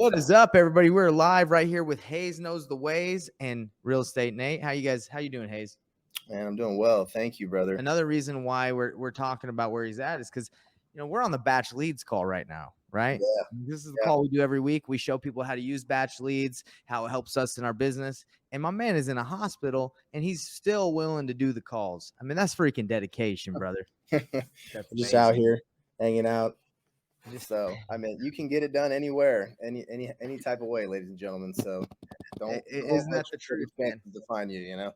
What is up, everybody? We're live right here with Hayes Knows the Ways and Real Estate Nate. How you doing, Hayes? Man, I'm doing well. Thank you, brother. Another reason why we're talking about where he's at is because we're on the BatchLeads call right now, right? Yeah, This is the yeah. call we do every week. We show people how to use BatchLeads, how it helps us in our business. And my man is in a hospital and he's still willing to do the calls. I mean, that's freaking dedication, brother. That's Just out amazing. here hanging out. So, I mean, you can get it done anywhere, any type of way, ladies and gentlemen. So, don't Isn't let that the your truth, man? circumstances define you.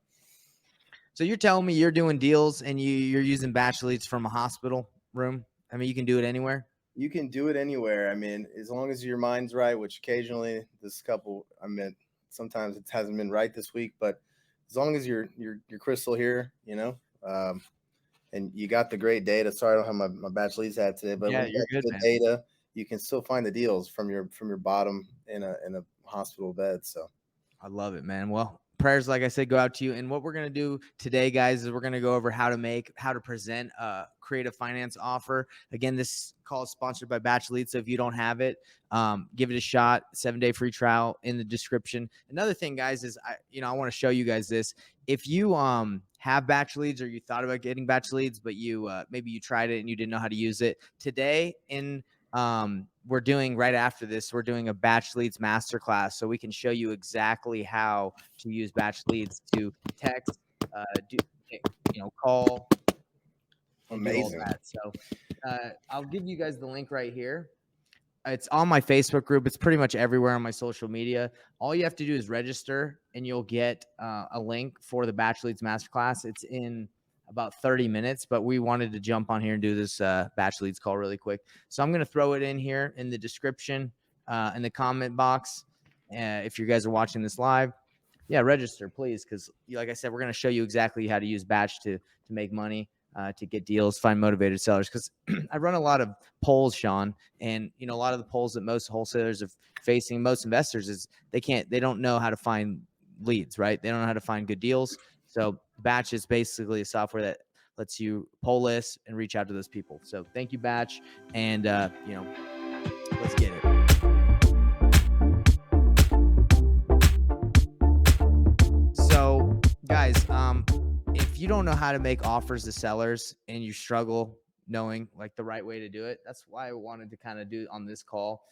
So you're telling me you're doing deals and you're using BatchLeads from a hospital room? I mean, you can do it anywhere. You can do it anywhere. I mean, as long as your mind's right, which occasionally sometimes it hasn't been right this week, but as long as you're crystal here, and you got the great data. Sorry, I don't have my batch leads hat today, but Yeah, when you you're got good, good man. data, you can still find the deals from your bottom in a hospital bed. So I love it, man. Well, prayers, like I said, go out to you. And what we're going to do today, guys, is we're going to go over how to present a creative finance offer. Again, this call is sponsored by BatchLeads. So if you don't have it, give it a shot. 7-day free trial in the description. Another thing, guys, is I want to show you guys this. If you have BatchLeads or you thought about getting BatchLeads, but maybe you tried it and you didn't know how to use it, today we're doing right after this, we're doing a BatchLeads masterclass, so we can show you exactly how to use BatchLeads to text, call, and do all amazing. that. So I'll give you guys the link right here. It's on my Facebook group. It's pretty much everywhere on my social media. All you have to do is register, and you'll get a link for the BatchLeads masterclass. It's in about 30 minutes, but we wanted to jump on here and do this BatchLeads call really quick. So I'm going to throw it in here in the description, in the comment box. If you guys are watching this live, register, please. Because like I said, we're going to show you exactly how to use Batch to make money, to get deals, find motivated sellers. Because I run a lot of polls, Sean, and a lot of the polls that most wholesalers are facing, most investors, is they don't know how to find leads, right? They don't know how to find good deals. So Batch is basically a software that lets you poll lists and reach out to those people. So thank you, Batch, and let's get it. So, guys, if you don't know how to make offers to sellers and you struggle knowing like the right way to do it, that's why I wanted to kind of do on this call.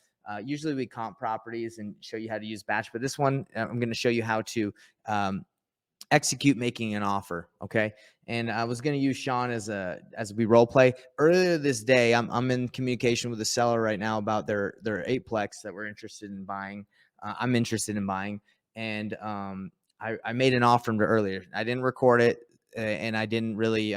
Usually we comp properties and show you how to use Batch, but this one I'm going to show you how to execute making an offer. Okay. And I was going to use Sean as we role play. Earlier this day, I'm in communication with a seller right now about their 8-plex that we're interested in buying. I'm interested in buying. And I made an offer earlier. I didn't record it, and I didn't really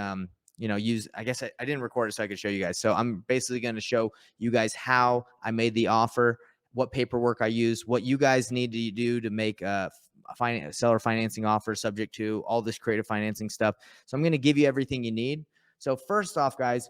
use, I guess I didn't record it so I could show you guys. So I'm basically going to show you guys how I made the offer, what paperwork I use, what you guys need to do to make a seller financing offer, subject to all this creative financing stuff. So I'm going to give you everything you need. So first off, guys,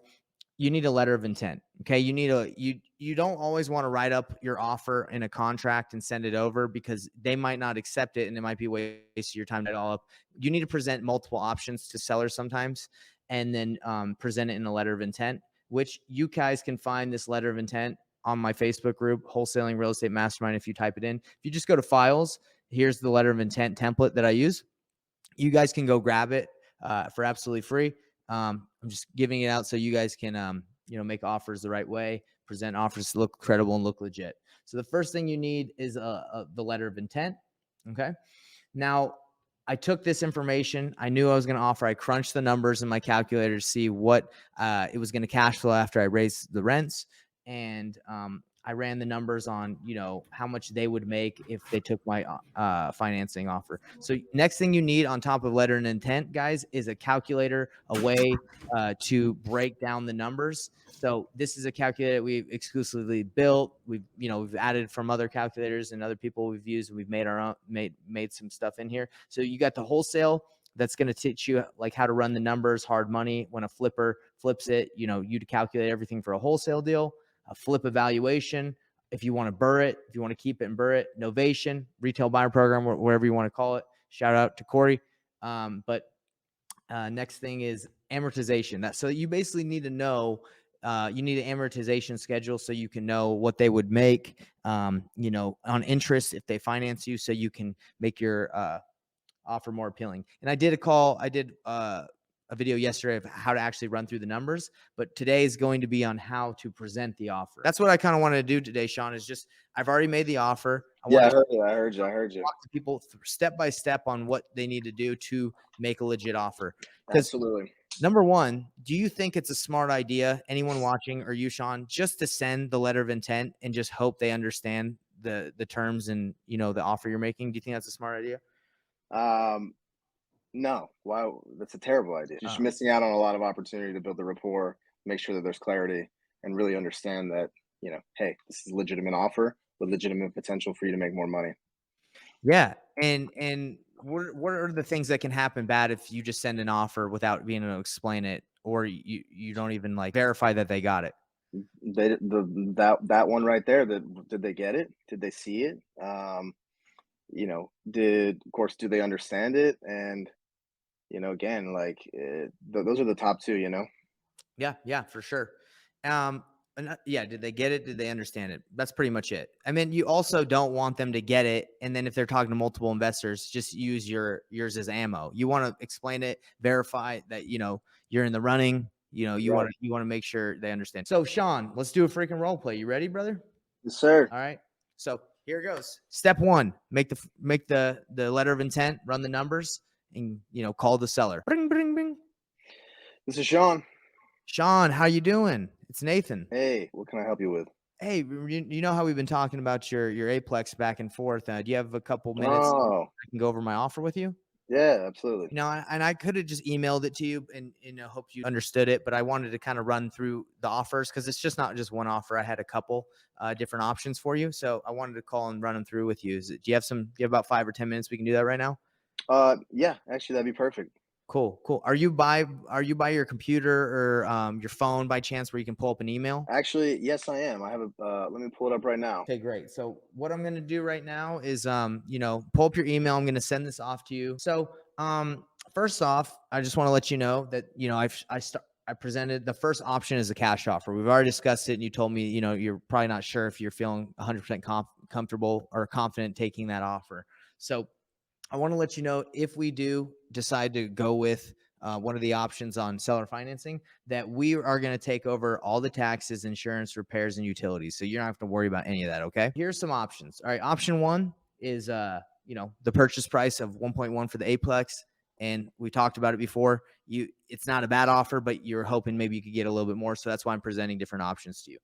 you need a letter of intent. Okay. You don't always want to write up your offer in a contract and send it over, because they might not accept it and it might be wasting your time to write it all up. You need to present multiple options to sellers sometimes, and then present it in a letter of intent, which you guys can find this letter of intent on my Facebook group, Wholesaling Real Estate Mastermind. If you type it in, if you just go to files, here's the letter of intent template that I use. You guys can go grab it for absolutely free. I'm just giving it out so you guys can, make offers the right way, present offers to look credible and look legit. So the first thing you need is the letter of intent. Okay. Now, I took this information. I knew I was going to offer. I crunched the numbers in my calculator to see what it was going to cash flow after I raised the rents. And I ran the numbers on, how much they would make if they took my financing offer. So next thing you need on top of letter and intent, guys, is a calculator, a way to break down the numbers. So this is a calculator we've exclusively built. We've added from other calculators and other people we've used, and we've made our own, made some stuff in here. So you got the wholesale, that's going to teach you like how to run the numbers, hard money. When a flipper flips it, you calculate everything for a wholesale deal. A flip evaluation, if you want to burr it, if you want to keep it and burr it. Novation, retail buyer program, whatever you want to call it. Shout out to Corey. But next thing is amortization. So you basically need to know You need an amortization schedule so you can know what they would make, on interest if they finance you, so you can make your offer more appealing. And I did a video yesterday of how to actually run through the numbers, but today is going to be on how to present the offer. That's what I kind of wanted to do today, Sean, is just, I've already made the offer. I want Yeah, I to heard you. I heard you. I heard you. talk to people step by step on what they need to do to make a legit offer. Because Absolutely. number one, do you think it's a smart idea, anyone watching or you, Sean, just to send the letter of intent and just hope they understand the terms and the offer you're making? Do you think that's a smart idea? Um, no, why? That's a terrible idea. Just Uh, missing out on a lot of opportunity to build the rapport, make sure that there's clarity, and really understand that hey, this is a legitimate offer with legitimate potential for you to make more money. Yeah, and what are the things that can happen bad if you just send an offer without being able to explain it, or you don't even like verify that they got it? That one right there. That did they get it? Did they see it? Did of course do they understand it? And again, like those are the top two. Yeah, yeah, for sure. Yeah, did they get it? Did they understand it? That's pretty much it. I mean, you also don't want them to get it, and then if they're talking to multiple investors, just use yours as ammo. You want to explain it, verify that you're in the running. You Right. want to make sure they understand. So, Sean, let's do a freaking role play. You ready, brother? Yes, sir. All right. So here it goes. Step one: make the letter of intent, run the numbers, and call the seller. Bring, bring, bring. This is Sean. Sean, how you doing? It's Nathan. Hey, what can I help you with? Hey, you know how we've been talking about your Aplex back and forth. Do you have a couple minutes Oh, I can go over my offer with you? yeah, absolutely. And I could have just emailed it to you and hope you understood it, but I wanted to kind of run through the offers because it's just not just one offer. I had a couple different options for you, so I wanted to call and run them through with you. Do you have about 5 or 10 minutes? We can do that right now. Yeah, actually, that'd be perfect. Cool, cool. Are you by your computer or your phone by chance where you can pull up an email? Actually, yes, I am. I have a. Let me pull it up right now. Okay, great. So what I'm gonna do right now is pull up your email. I'm gonna send this off to you. So first off, I just want to let you know that I presented the first option as a cash offer. We've already discussed it, and you told me you're probably not sure if you're feeling 100% comfortable or confident taking that offer. So I want to let you know if we do decide to go with one of the options on seller financing, that we are going to take over all the taxes, insurance, repairs, and utilities. So you don't have to worry about any of that. Okay. Here's some options. All right. Option one is, the purchase price of 1.1 for the Aplex. And we talked about it before. It's not a bad offer, but you're hoping maybe you could get a little bit more. So that's why I'm presenting different options to you.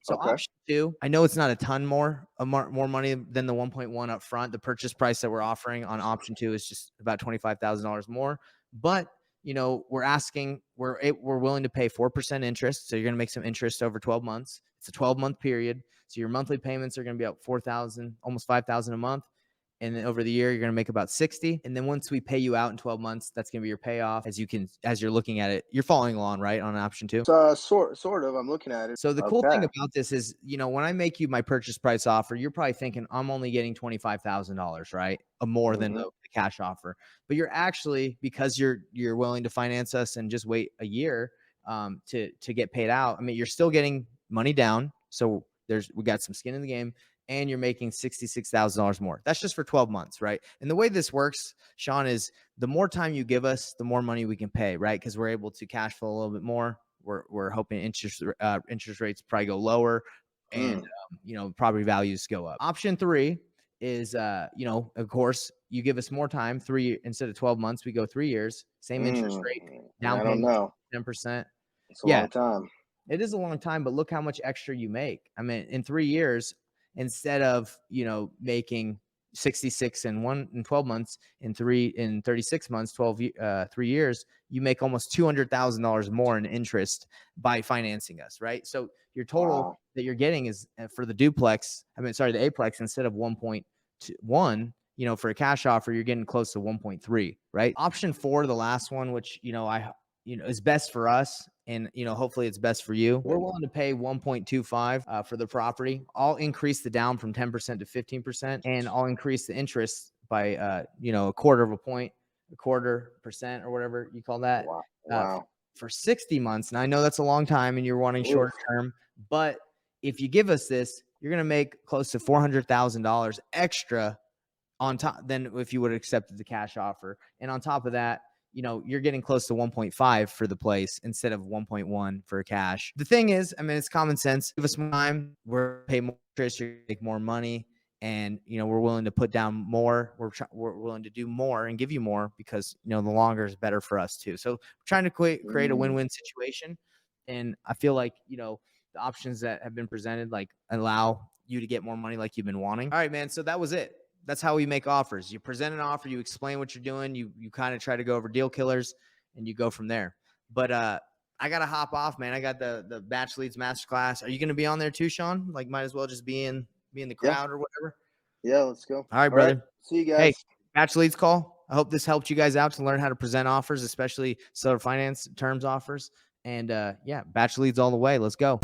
So Okay. option two, I know it's not a ton more money than the 1.1 up front. The purchase price that we're offering on option two is just about $25,000 more. But we're willing to pay 4% interest. So you're going to make some interest over 12 months. It's a 12-month period. So your monthly payments are going to be up 4,000, almost 5,000 a month. And then over the year, you're going to make about 60. And then once we pay you out in 12 months, that's going to be your payoff. As you're looking at it, you're following along, right? On option two. So, sort of. I'm looking at it. So the cool thing Okay. about this is, when I make you my purchase price offer, you're probably thinking I'm only getting $25,000, right? More than Mm-hmm. the cash offer. But you're actually, because you're willing to finance us and just wait a year to get paid out. I mean, you're still getting money down. So we got some skin in the game, and you're making $66,000 more. That's just for 12 months, right? And the way this works, Sean, is the more time you give us, the more money we can pay, right? Because we're able to cash flow a little bit more. We're hoping interest rates probably go lower, and property values go up. Option three is of course you give us more time, instead of 12 months, we go 3 years, same interest rate, down I don't payment know. 10%. It's a Yeah, long time. it is a long time, but look how much extra you make. I mean, in 3 years, instead of making 66 in 12 months, in 36 months, 3 years, you make almost $200,000 more in interest by financing us, right? So your total Wow. that you're getting is for the duplex. I mean, sorry, the Aplex, instead of 1.1, for a cash offer, you're getting close to 1.3, right? Option four, the last one, which is best for us, and hopefully it's best for you. We're willing to pay 1.25 for the property. I'll increase the down from 10% to 15%, and I'll increase the interest by a quarter of a point, a quarter percent, or whatever you call that, Wow. uh, Wow. for 60 months. And I know that's a long time and you're wanting short term, but if you give us this, you're going to make close to $400,000 extra on top than if you would have accepted the cash offer. And on top of that, you know, you're getting close to 1.5 for the place instead of 1.1 for cash. The thing is, I mean, it's common sense. Give us more time. We're pay more interest, you make more money, and you know, we're willing to put down more. We're willing to do more and give you more because you know the longer is better for us too. So we're trying to create a win-win situation, and I feel like you know the options that have been presented like allow you to get more money like you've been wanting. All right, man. So that was it. That's how we make offers. You present an offer, you explain what you're doing, you kind of try to go over deal killers, and you go from there. But I gotta hop off, man. I got the BatchLeads masterclass. Are you gonna be on there too, Sean? Like, might as well just be in the crowd or whatever. Yeah, let's go. All right, brother. See you Hey, guys. BatchLeads call. I hope this helped you guys out to learn how to present offers, especially seller finance terms offers. And yeah, BatchLeads all the way. Let's go.